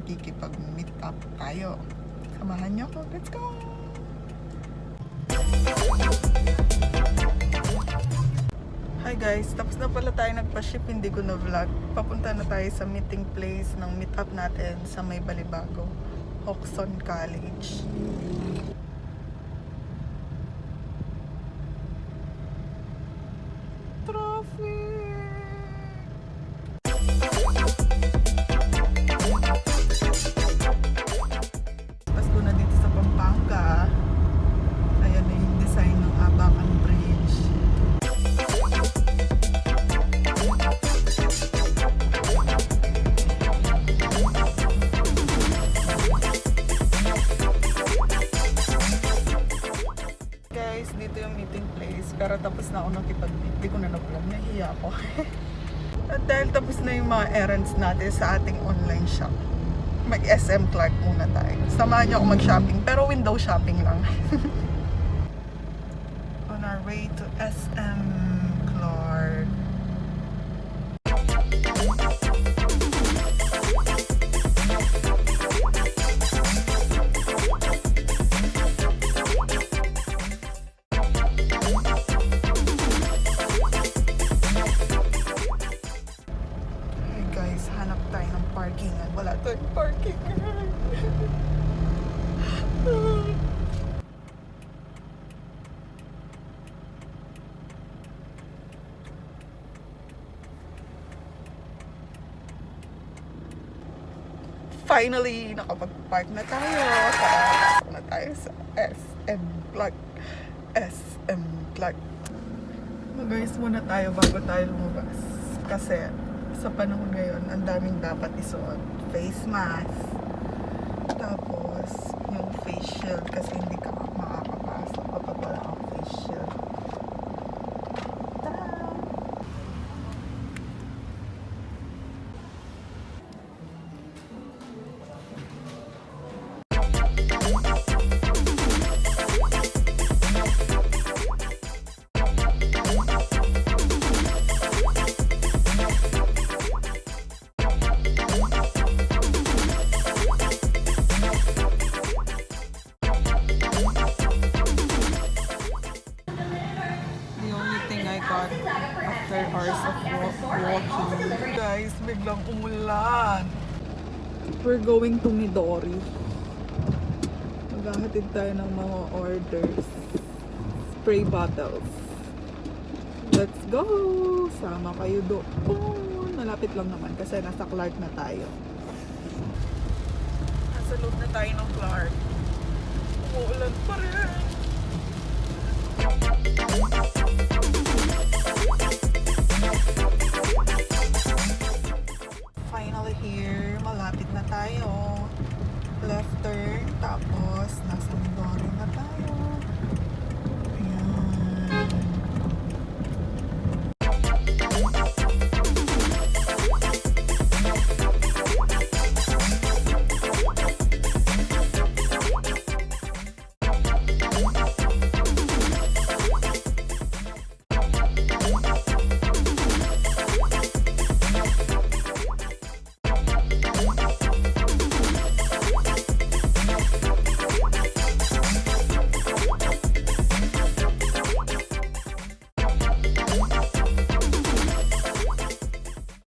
makikipag-meet up tayo. Samahan niyo ako. Let's go! Hi guys, tapos na pala tayo nagpa-ship, hindi ko na vlog. Papunta na tayo sa meeting place ng meet up natin sa may Balibago, Hoxton College. Dito yung meeting place, pero tapos na ako nakipag-meet. Di ko na na-vlog, nahiya ako. At dahil tapos na yung mga errands natin sa ating online shop, mag-SM Clark muna tayo. Samahan niyo ako mag-shopping, pero window shopping lang. On our way to SM Clark. Hanap tayo ng parkingan. Wala tayong parkingan. Finally, nakapag-park na tayo. Pasok na tayo sa SM Clark. SM Clark. Mag-ayos muna tayo bago tayo lumabas. Kasi sa panahon ngayon, ang daming dapat isuot. Face mask. Tapos, yung face shield kasi hindi ka makakapasok kapag wala kang face shield. After hours of walking. Guys, biglang umulan. We're going to Midori. Maghahatid tayo ng mga orders. Spray bottles. Let's go! Sama kayo doon. Malapit lang naman kasi nasa Clark na tayo. Nasa loob na tayo ng Clark. Umuulan pa rin.